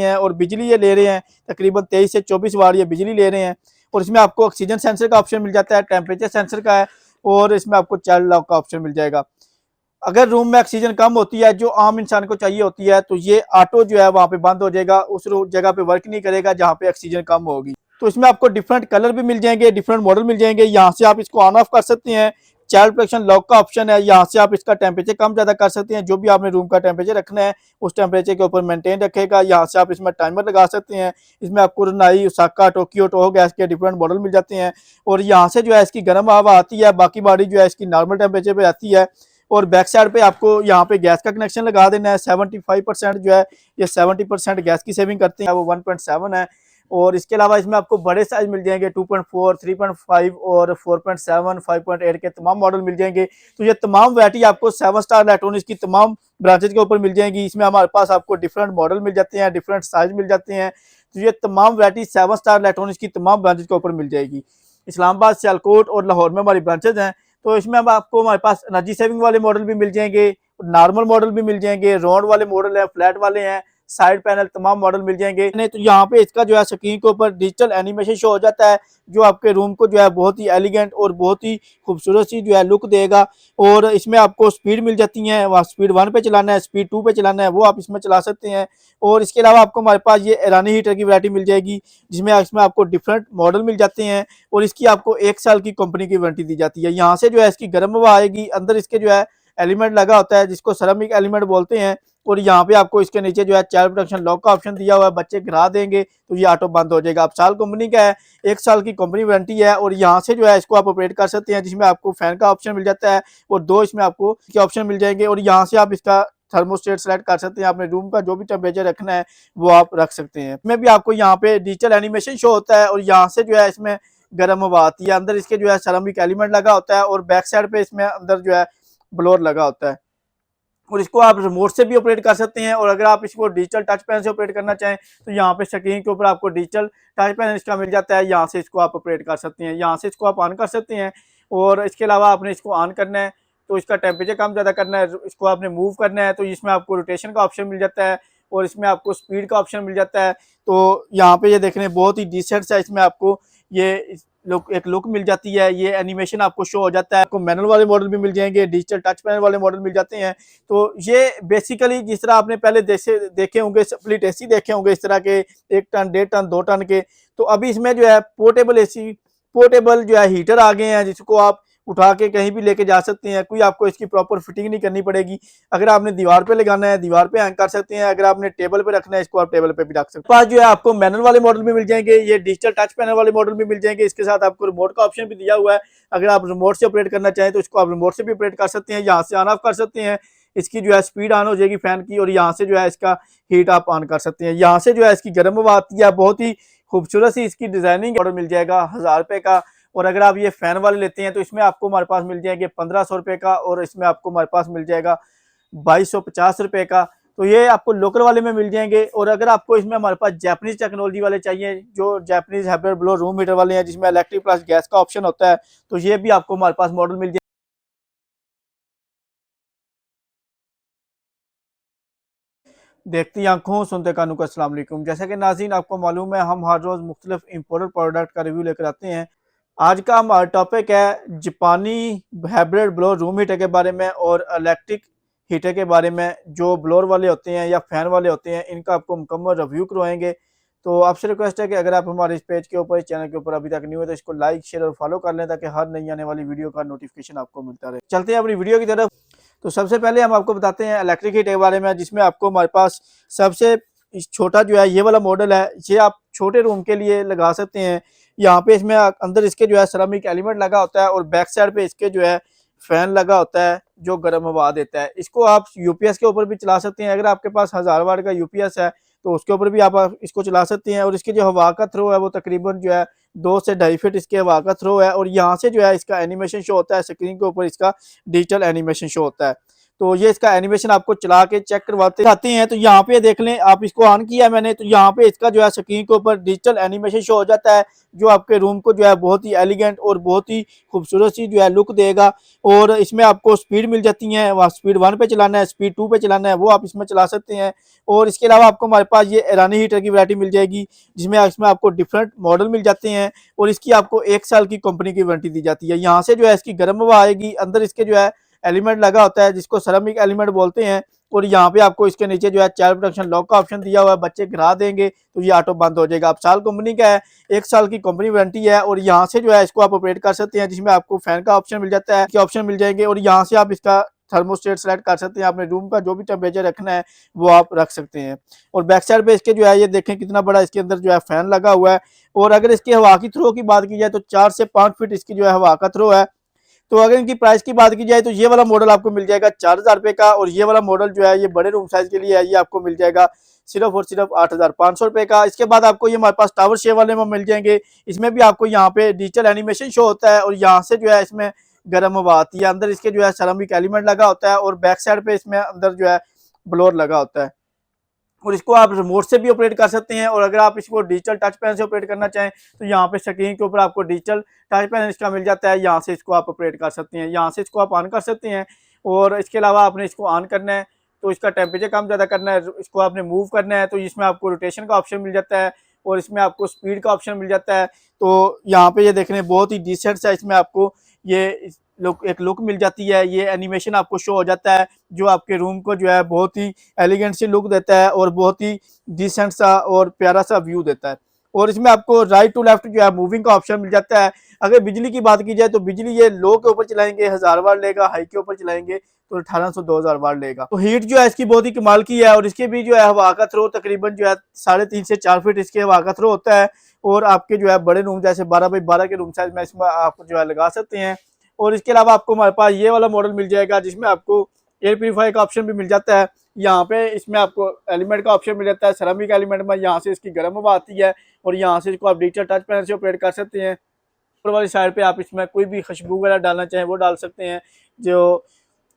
हैं और बिजली ये ले रहे हैं तकरीबन 23 से 24 वाट ये बिजली ले रहे हैं। और इसमें आपको ऑक्सीजन सेंसर का ऑप्शन मिल जाता है, टेम्परेचर सेंसर का है, और इसमें आपको चाइल्ड लॉक का ऑप्शन मिल जाएगा। अगर रूम में ऑक्सीजन कम होती है जो आम इंसान को चाहिए होती है तो ये ऑटो जो है वहाँ पे बंद हो जाएगा, उस जगह पे वर्क नहीं करेगा जहाँ पे ऑक्सीजन कम होगी। तो इसमें आपको डिफरेंट कलर भी मिल जाएंगे, डिफरेंट मॉडल मिल जाएंगे। यहाँ से आप इसको ऑन ऑफ कर सकते हैं। चाइल्ड प्रोटेक्शन लॉक का ऑप्शन है, यहाँ से आप इसका टेम्परेचर कम ज़्यादा कर सकते हैं। जो भी आपने रूम का टेम्परेचर रखना है उस टेम्परेचर के ऊपर मेंटेन रखेगा। यहाँ से आप इसमें टाइमर लगा सकते हैं। इसमें आपको रनाई, ओसाका, टोक्यो, टोहो गैस के डिफरेंट मॉडल मिल जाते हैं। और यहाँ से जो है इसकी गर्म हवा आती है, बाकी बॉडी जो है इसकी नॉर्मल टेम्परेचर पे आती है। और बैक साइड पे आपको यहाँ पे गैस का कनेक्शन लगा देना है। 75% जो है ये 70% गैस की सेविंग करते हैं, वो 1.7 है। और इसके अलावा इसमें आपको बड़े साइज मिल जाएंगे 2.4, 3.5 और 4.7, 5.8 के तमाम मॉडल मिल जाएंगे। तो ये तमाम वैरायटी आपको 7 स्टार इलेक्ट्रॉनिक्स की तमाम ब्रांचेज के ऊपर मिल जाएंगी। इसमें हमारे पास आपको डिफरेंट मॉडल मिल जाते हैं, डिफरेंट साइज मिल जाते हैं। तो ये तमाम वैरायटी 7 स्टार इलेक्ट्रॉनिक्स की तमाम ब्रांचेज के ऊपर मिल जाएगी। इस्लामाबाद, सियालकोट और लाहौर में हमारी ब्रांचेज हैं। तो इसमें अब आपको हमारे पास एनर्जी सेविंग वाले मॉडल भी मिल जाएंगे, नॉर्मल मॉडल भी मिल जाएंगे, राउंड वाले मॉडल है, फ्लैट वाले हैं, साइड पैनल तमाम मॉडल मिल जाएंगे। नहीं तो यहाँ पे इसका जो है स्क्रीन के ऊपर डिजिटल एनिमेशन शो हो जाता है, जो आपके रूम को जो है बहुत ही एलिगेंट और बहुत ही खूबसूरत सी जो है लुक देगा। और इसमें आपको स्पीड मिल जाती है, वहाँ स्पीड 1 पे चलाना है, स्पीड 2 पे चलाना है, वो आप इसमें चला सकते हैं। और इसके अलावा आपको हमारे पास ये ईरानी हीटर की वैरायटी मिल जाएगी, जिसमें इसमें आपको डिफरेंट मॉडल मिल जाते हैं। और इसकी आपको 1 साल की कंपनी की वारंटी दी जाती है। यहाँ से जो है इसकी गर्म हवा आएगी, अंदर इसके जो है एलिमेंट लगा होता है जिसको सेरामिक एलिमेंट बोलते हैं। और यहाँ पे आपको इसके नीचे जो है चाइल्ड प्रोटेक्शन लॉक का ऑप्शन दिया हुआ है, बच्चे गिरा देंगे तो ये ऑटो बंद हो जाएगा। अब साल कंपनी का है, 1 साल की कंपनी वारंटी है। और यहाँ से जो है इसको आप ऑपरेट कर सकते हैं, जिसमें आपको फैन का ऑप्शन मिल जाता है और 2 इसमें आपको इसके ऑप्शन मिल जाएंगे। और यहाँ से आप इसका थर्मोस्टेट सेलेक्ट कर सकते हैं, अपने रूम का जो भी टेम्परेचर रखना है वो आप रख सकते हैं। इसमें भी आपको यहाँ पे डिजिटल एनिमेशन शो होता है और यहाँ से जो है इसमें गर्म हवा आती है। अंदर इसके जो है सेरामिक एलिमेंट लगा होता है और बैक साइड पे इसमें अंदर जो है ब्लोअर लगा होता है। और इसको आप रिमोट से भी ऑपरेट कर सकते हैं। और अगर आप इसको डिजिटल टच पैन से ऑपरेट करना चाहें तो यहाँ पे स्क्रीन के ऊपर आपको डिजिटल टच पैन इसका मिल जाता है, यहाँ से इसको आप ऑपरेट कर सकते हैं, यहाँ से इसको आप ऑन कर सकते हैं। और इसके अलावा आपने इसको ऑन करना है तो इसका टेम्परेचर कम ज़्यादा करना है, इसको आपने मूव करना है तो इसमें आपको रोटेशन का ऑप्शन मिल जाता है और इसमें आपको स्पीड का ऑप्शन मिल जाता है। तो यहाँ पे ये देखने बहुत ही डिसेंट सा इसमें आपको ये एक लुक मिल जाती है, ये एनिमेशन आपको शो हो जाता है। आपको मैनुअल वाले मॉडल भी मिल जाएंगे, डिजिटल टच पैनल वाले मॉडल मिल जाते हैं। तो ये बेसिकली जिस तरह आपने पहले देखे होंगे स्प्लिट एसी देखे होंगे इस तरह के 1 टन, 1.5 टन, 2 टन के, तो अभी इसमें जो है पोर्टेबल एसी, पोर्टेबल जो है हीटर आ गए हैं जिसको आप उठा के कहीं भी लेके जा सकते हैं। कोई आपको इसकी प्रॉपर फिटिंग नहीं करनी पड़ेगी। अगर आपने दीवार पे लगाना है दीवार पे हैंग कर सकते हैं, अगर आपने टेबल पे रखना है इसको आप टेबल पे भी रख सकते हैं। पास जो है आपको मैनुअल वाले मॉडल भी मिल जाएंगे, ये डिजिटल टच पैनल वाले मॉडल भी मिल जाएंगे। इसके साथ आपको रिमोट का ऑप्शन भी दिया हुआ है, अगर आप रिमोट से ऑपरेट करना चाहें तो इसको आप रिमोट से भी ऑपरेट कर सकते हैं, यहाँ से ऑन ऑफ कर सकते हैं। इसकी जो है स्पीड ऑन हो जाएगी फैन की और यहाँ से जो है इसका हीट आप ऑन कर सकते हैं। यहाँ से जो है इसकी गर्म हवा आती है, बहुत ही खूबसूरत सी इसकी डिजाइनिंग ऑर्डर मिल जाएगा 1000 रुपए का। और अगर आप ये फैन वाले लेते हैं तो इसमें आपको हमारे पास मिल जाएंगे 1500 रुपए का और इसमें आपको हमारे पास मिल जाएगा 2250 रुपए का। तो ये आपको लोकल वाले में मिल जाएंगे। और अगर आपको इसमें हमारे पास जापानीज टेक्नोलॉजी वाले चाहिए, जो Japanese hybrid blow room heater वाले हैं जिसमें इलेक्ट्रिक प्लस गैस का ऑप्शन होता है, तो ये भी आपको हमारे पास मॉडल मिल जाएगा। देखती आंखों सुनते कानों का अस्सलाम वालेकुम। जैसा कि नाज़रीन आपको मालूम है हम हर रोज़ मुख्तलिफ इम्पोर्टेड प्रोडक्ट का रिव्यू लेकर आते हैं। आज का हमारा टॉपिक है जापानी हाइब्रिड ब्लोअर रूम हीटर के बारे में और इलेक्ट्रिक हीटर के बारे में। जो ब्लोअर वाले होते हैं या फैन वाले होते हैं इनका आपको मुकम्मल रिव्यू करवाएंगे। तो आपसे रिक्वेस्ट है कि अगर आप हमारे इस पेज के ऊपर, इस चैनल के ऊपर अभी तक न्यू है तो इसको लाइक, शेयर और फॉलो कर लें ताकि हर नई आने वाली वीडियो का नोटिफिकेशन आपको मिलता रहे। चलते हैं अपनी वीडियो की तरफ। तो सबसे पहले हम आपको बताते हैं इलेक्ट्रिक हीटर के बारे में, जिसमें आपको हमारे पास सबसे छोटा जो है ये वाला मॉडल है। ये आप छोटे रूम के लिए लगा सकते हैं। यहाँ पे इसमें अंदर इसके जो है सेरामिक एलिमेंट लगा होता है और बैक साइड पे इसके जो है फैन लगा होता है जो गर्म हवा देता है। इसको आप यूपीएस के ऊपर भी चला सकते हैं। अगर आपके पास 1000 वाट का यूपीएस है तो उसके ऊपर भी आप इसको चला सकते हैं। और इसकी जो हवा का थ्रो है वो तकरीबन जो है 2 से 2.5 फीट इसके हवा का थ्रो है। और यहाँ से जो है इसका एनिमेशन शो होता है, स्क्रीन के ऊपर इसका डिजिटल एनिमेशन शो होता है। तो ये इसका एनिमेशन आपको चला के चेक करवाते आते हैं। तो यहाँ पे देख लें, आप इसको ऑन किया है मैंने, तो यहाँ पे इसका जो है स्क्रीन के ऊपर डिजिटल एनिमेशन शो हो जाता है, जो आपके रूम को जो है बहुत ही एलिगेंट और बहुत ही खूबसूरत सी जो है लुक देगा। और इसमें आपको स्पीड मिल जाती है, वहाँ स्पीड 1 पे चलाना है, स्पीड 2 पे चलाना है, वो आप इसमें चला सकते हैं। और इसके अलावा आपको हमारे पास ये ईरानी हीटर की वैरायटी मिल जाएगी, जिसमें इसमें आपको डिफरेंट मॉडल मिल जाते हैं और इसकी आपको 1 साल की कंपनी की वारंटी दी जाती है। यहाँ से जो है इसकी गर्म हवा आएगी, अंदर इसके जो है एलिमेंट लगा होता है जिसको सेरामिक एलिमेंट बोलते हैं। और यहाँ पे आपको इसके नीचे जो है चाइल्ड प्रोटेक्शन लॉक का ऑप्शन दिया हुआ है, बच्चे गिरा देंगे तो ये ऑटो बंद हो जाएगा। अब साल कंपनी का है, 1 साल की कंपनी वारंटी है। और यहाँ से जो है इसको आप ऑपरेट कर सकते हैं, जिसमें आपको फैन का ऑप्शन मिल जाता है, के ऑप्शन मिल जाएंगे। और यहाँ से आप इसका थर्मोस्टेट सेलेक्ट कर सकते हैं, अपने रूम का जो भी टेम्परेचर रखना है वो आप रख सकते हैं। और बैक साइड पे इसके जो है ये देखें कितना बड़ा इसके अंदर जो है फैन लगा हुआ है। और अगर इसकी हवा की थ्रो की बात की जाए तो 4 से 5 फीट इसकी जो है हवा का थ्रो है। तो अगर इनकी प्राइस की बात की जाए तो ये वाला मॉडल आपको मिल जाएगा 4000 रुपये का, और ये वाला मॉडल जो है ये बड़े रूम साइज के लिए है, ये आपको मिल जाएगा सिर्फ और सिर्फ 8500 रुपये का। इसके बाद आपको ये हमारे पास टावर शेप वाले में मिल जाएंगे, इसमें भी आपको यहाँ पे डिजिटल एनिमेशन शो होता है और यहाँ से जो है इसमें गर्म हवा आती है। अंदर इसके जो है सेरामिक एलिमेंट लगा होता है और बैक साइड पे इसमें अंदर जो है ब्लोअर लगा होता है। और इसको आप रिमोट से भी ऑपरेट कर सकते हैं, और अगर आप इसको डिजिटल टच पैन से ऑपरेट करना चाहें तो यहाँ पे स्क्रीन के ऊपर आपको डिजिटल टच पैन इसका मिल जाता है, यहाँ से इसको आप ऑपरेट कर सकते हैं, यहाँ से इसको आप ऑन कर सकते हैं। और इसके अलावा आपने इसको ऑन करना है तो इसका टेम्परेचर कम ज़्यादा करना है, इसको आपने मूव करना है तो इसमें आपको रोटेशन का ऑप्शन मिल जाता है और इसमें आपको स्पीड का ऑप्शन मिल जाता है। तो यहाँ पे ये देख रहे हैं बहुत ही डिसेंट सा इसमें आपको ये एक लुक मिल जाती है, ये एनिमेशन आपको शो हो जाता है, जो आपके रूम को जो है बहुत ही एलिगेंट सी लुक देता है और बहुत ही डिसेंट सा और प्यारा सा व्यू देता है। और इसमें आपको राइट टू लेफ्ट जो है मूविंग का ऑप्शन मिल जाता है। अगर बिजली की बात की जाए तो बिजली ये लो के ऊपर चलाएंगे 1000 वाट लेगा, हाई के ऊपर चलाएंगे तो 1800 2000 वाट लेगा। तो हीट जो है इसकी बहुत ही कमाल की है, और इसके भी जो है हवा का थ्रो तकरीबन जो है 3.5 से 4 फीट इसके हवा का थ्रो होता है। और आपके जो है बड़े रूम जैसे 12 बाई 12 के रूम साइज में इसमें आप जो है लगा सकते हैं। और इसके अलावा आपको हमारे पास ये वाला मॉडल मिल जाएगा जिसमें आपको एयर प्यूरीफायर का ऑप्शन भी मिल जाता है। यहाँ पे इसमें आपको एलिमेंट का ऑप्शन मिल जाता है, सेरामिक एलिमेंट में, यहाँ से इसकी गर्म हवा आती है और यहाँ से इसको आप डिजिटल टच पैनल से ऑपरेट कर सकते हैं। ऊपर वाली साइड पे आप इसमें कोई भी खुशबू वगैरह डालना चाहें वो डाल सकते हैं। जो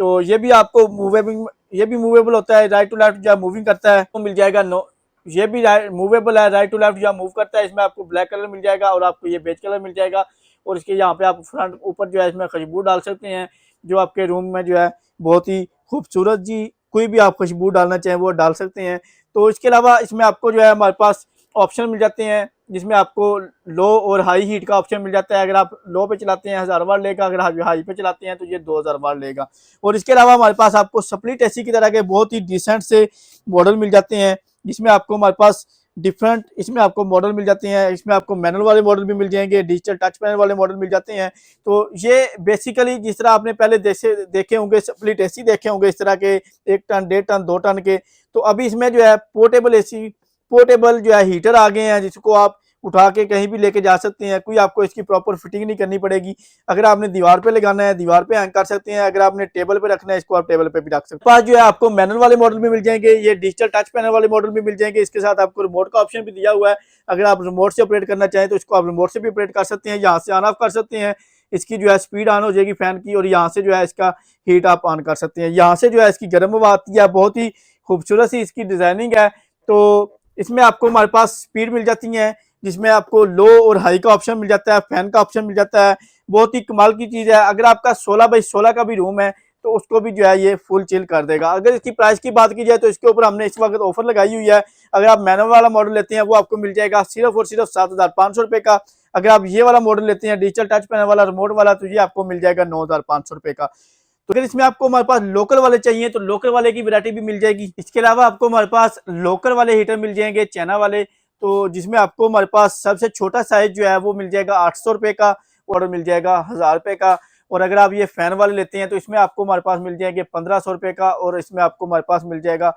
तो ये भी आपको मूवेबल, ये भी मूवेबल होता है, राइट टू लेफ्ट जो मूविंग करता है तो मिल जाएगा। नो, ये भी मूवेबल है, राइट टू लेफ्ट जो मूव करता है। इसमें आपको ब्लैक कलर मिल जाएगा और आपको ये बेज कलर मिल जाएगा। और इसके यहाँ पे आप फ्रंट ऊपर जो है इसमें खुशबू डाल सकते हैं, जो आपके रूम में जो है बहुत ही खूबसूरत जी कोई भी आप खुशबू डालना चाहें वो डाल सकते हैं। तो इसके अलावा इसमें आपको जो है हमारे पास ऑप्शन मिल जाते हैं, जिसमें आपको लो और हाई हीट का ऑप्शन मिल जाता है। अगर आप लो पे चलाते हैं 1000 वाट लेगा, अगर आप हाई पे चलाते हैं तो ये 2000 वाट लेगा। और इसके अलावा हमारे पास आपको स्प्लिट एसी की तरह के बहुत ही डिसेंट से मॉडल मिल जाते हैं, जिसमें आपको हमारे पास डिफरेंट इसमें आपको मॉडल मिल जाते हैं। इसमें आपको मैनुअल वाले मॉडल भी मिल जाएंगे, डिजिटल टच पैनल वाले मॉडल मिल जाते हैं। तो ये बेसिकली जिस तरह आपने पहले देखे होंगे स्प्लिट एसी देखे होंगे इस तरह के 1 टन 1.5 टन 2 टन के, तो अभी इसमें जो है पोर्टेबल एसी, पोर्टेबल जो है हीटर आ गए हैं, जिसको आप उठा के कहीं भी लेके जा सकते हैं। कोई आपको इसकी प्रॉपर फिटिंग नहीं करनी पड़ेगी। अगर आपने दीवार पे लगाना है दीवार पे हैंग कर सकते हैं, अगर आपने टेबल पे रखना है इसको आप टेबल पे भी रख सकते हैं। पास जो है आपको मैनुअल वाले मॉडल भी मिल जाएंगे, ये डिजिटल टच पैनल वाले मॉडल भी मिल जाएंगे। इसके साथ आपको रिमोट का ऑप्शन भी दिया हुआ है, अगर आप रिमोट से ऑपरेट करना चाहें तो इसको आप रिमोट से भी ऑपरेट कर सकते हैं, यहाँ से ऑन ऑफ कर सकते हैं। इसकी जो है स्पीड ऑन हो जाएगी फैन की, और यहाँ से जो है इसका हीट आप ऑन कर सकते हैं। यहाँ से जो है इसकी गर्म हवा आती है, बहुत ही खूबसूरत सी इसकी डिजाइनिंग है। तो इसमें आपको हमारे पास स्पीड मिल जाती है, जिसमें आपको लो और हाई का ऑप्शन मिल जाता है, फैन का ऑप्शन मिल जाता है। बहुत ही कमाल की चीज़ है। अगर आपका 16 बाई 16 का भी रूम है तो उसको भी जो है ये फुल चिल कर देगा। अगर इसकी प्राइस की बात की जाए तो इसके ऊपर हमने इस वक्त ऑफर लगाई हुई है। अगर आप मैनुअल वाला मॉडल लेते हैं वो आपको मिल जाएगा सिर्फ और सिर्फ 7500 रुपये का। अगर आप ये वाला मॉडल लेते हैं डिजिटल टच पैनल वाला रिमोट वाला तो ये आपको मिल जाएगा 9500 रुपये का। तो अगर इसमें आपको हमारे पास लोकल वाले चाहिए तो लोकल वाले की वैरायटी भी मिल जाएगी। इसके अलावा आपको हमारे पास लोकल वाले हीटर मिल जाएंगे चाइना वाले, तो जिसमें आपको हमारे पास सबसे छोटा साइज जो है वो मिल जाएगा 800 रुपये का और मिल जाएगा 1000 रुपये का। और अगर आप ये फैन वाले लेते हैं तो इसमें आपको हमारे पास मिल जाएंगे 1500 रुपये का, और इसमें आपको हमारे पास मिल जाएगा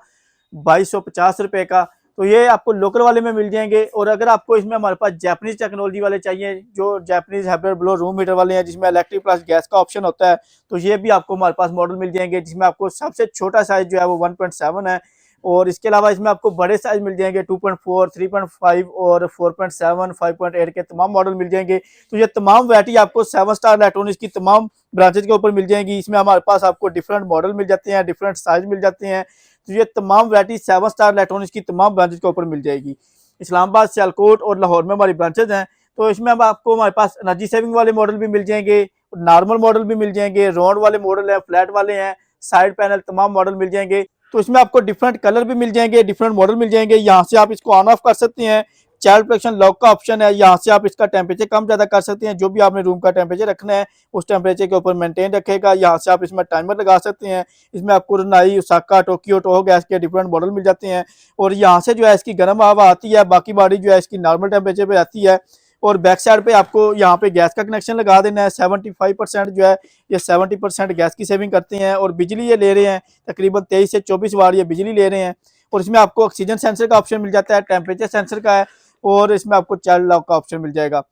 2250 रुपये का। तो ये आपको लोकल वाले में मिल जाएंगे। और अगर आपको इसमें हमारे पास जापानीज टेक्नोलॉजी वाले चाहिए, जो Japanese hybrid blow room heater वाले हैं, जिसमें इलेक्ट्रिक प्लस गैस का ऑप्शन होता है, तो ये भी आपको हमारे पास मॉडल मिल जाएंगे, जिसमें आपको सबसे छोटा साइज जो है वो 1.7 है। और इसके अलावा इसमें आपको बड़े साइज मिल जाएंगे 2.4, 3.5 और 4.7, 5.8 के तमाम मॉडल मिल जाएंगे। तो ये तमाम वैरायटी आपको 7 स्टार इलेक्ट्रॉनिक्स की तमाम ब्रांचेज के ऊपर मिल जाएंगी। इसमें हमारे पास आपको डिफरेंट मॉडल मिल जाते हैं, डिफरेंट साइज मिल जाते हैं। तो ये तमाम वैरायटी 7 स्टार इलेक्ट्रॉनिक्स की तमाम ब्रांचेज के ऊपर मिल जाएगी। इस्लामाबाद, सियालकोट और लाहौर में हमारी ब्रांचेज हैं। तो इसमें अब आपको हमारे पास एनर्जी सेविंग वाले मॉडल भी मिल जाएंगे, नॉर्मल मॉडल भी मिल जाएंगे, राउंड वाले मॉडल है, फ्लैट वाले हैं, साइड पैनल तमाम मॉडल मिल जाएंगे। तो इसमें आपको डिफरेंट कलर भी मिल जाएंगे, डिफरेंट मॉडल मिल जाएंगे। यहाँ से आप इसको ऑन ऑफ कर सकते हैं। चाइल्ड प्रोटेक्शन लॉक का ऑप्शन है, यहाँ से आप इसका टेम्परेचर कम ज़्यादा कर सकते हैं। जो भी आपने रूम का टेम्परेचर रखना है उस टेम्परेचर के ऊपर मेंटेन रखेगा। यहाँ से आप इसमें टाइमर लगा सकते हैं। इसमें आपको रनाई, ओसाका, टोक्यो, टोहो गैस के डिफरेंट मॉडल मिल जाते हैं। और यहाँ से जो है इसकी गर्म हवा आती है, बाकी बॉडी जो है इसकी नॉर्मल टेम्परेचर पे आती है। और बैक साइड पे आपको यहाँ पे गैस का कनेक्शन लगा देना है। 75% जो है ये 70% गैस की सेविंग करते हैं। और बिजली ये ले रहे हैं तकरीबन 23 से 24 वाट ये बिजली ले रहे हैं। और इसमें आपको ऑक्सीजन सेंसर का ऑप्शन मिल जाता है, टेम्परेचर सेंसर का है, और इसमें आपको चाइल्ड लॉक का ऑप्शन मिल जाएगा।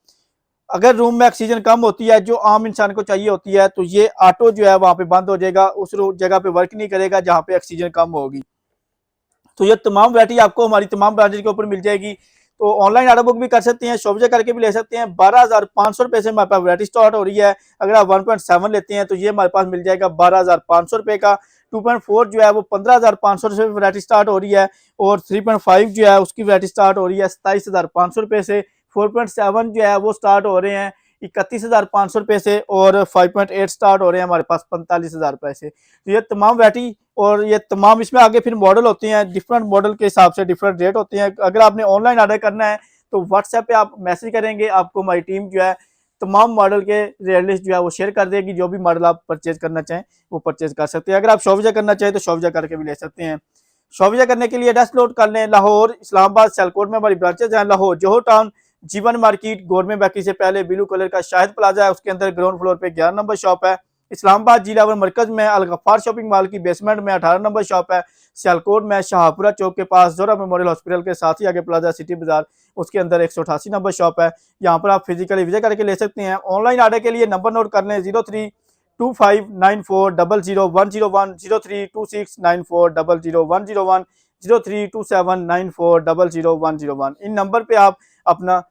अगर रूम में ऑक्सीजन कम होती है जो आम इंसान को चाहिए होती है, तो ये ऑटो जो है वहाँ पे बंद हो जाएगा, उस जगह पे वर्क नहीं करेगा जहाँ पे ऑक्सीजन कम होगी। तो ये तमाम वैरायटी आपको हमारी तमाम ब्रांचेज के ऊपर मिल जाएगी। तो ऑनलाइन ऑर्डर बुक भी कर सकते हैं, शॉप करके भी ले सकते हैं। 12,500 रुपये से हमारे पास वैरायटी स्टार्ट हो रही है। अगर आप 1.7 लेते हैं तो ये हमारे पास मिल जाएगा 12,500 रुपये का। 2.4 जो है वो 15,500 से वैरायटी स्टार्ट हो रही है। और 3.5 जो है उसकी वैरायटी स्टार्ट हो रही है 27,500 रुपये से। 4.7 जो है वो स्टार्ट हो रहे हैं 31,500 रुपये से। और 5.8 स्टार्ट हो रहे हैं हमारे पास 45,000 रुपये से। तो ये तमाम वैरायटी और ये तमाम इसमें आगे फिर मॉडल होते हैं, डिफरेंट मॉडल के हिसाब से डिफरेंट रेट होते हैं। अगर आपने ऑनलाइन ऑर्डर करना है तो व्हाट्सएप पे आप मैसेज करेंगे, आपको हमारी टीम जो है तमाम मॉडल के रेट लिस्ट जो है वो शेयर कर देगी। जो भी मॉडल आप परचेज करना चाहें वो परचेज कर सकते हैं। अगर आप शॉप करना चाहें तो शॉप करके भी ले सकते हैं। शॉप करने के लिए एड्रेस नोट कर लें। लाहौर, इस्लामाबाद, सियालकोट में हमारी ब्रांचेज हैं। लाहौर जोहर टाउन, जीवन मार्केट, गवर्नमेंट बेकरी से पहले ब्लू कलर का शाहिद प्लाजा है, उसके अंदर ग्राउंड फ्लोर पे 11 नंबर शॉप है। इस्लामाबाद जिला व मरकज में अल गफ्फार शॉपिंग मॉल की बेसमेंट में 18 नंबर शॉप है। सियालकोट में शाहपुरा चौक के पास जोरा मेमोरियल हॉस्पिटल के साथ ही आगे प्लाजा सिटी बाजार, उसके अंदर 188 नंबर शॉप है। यहाँ पर आप फिजिकली विजिट करके ले सकते हैं। ऑनलाइन ऑर्डर के लिए नंबर नोट कर लें 032594000101, 032694000101, 032794000101। इन नंबर पे आप अपना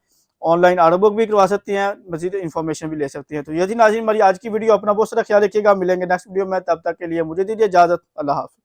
ऑनलाइन ऑर्डर बुक भी करवा सकते हैं, मजीद इन्फॉर्मेशन भी ले सकते हैं। तो यही नाज़रीन हमारी आज की वीडियो, अपना बहुत सारा ख्याल रखिएगा। मिलेंगे नेक्स्ट वीडियो में, तब तक के लिए मुझे दीजिए इजाज़त। अल्लाह हाफ़िज़।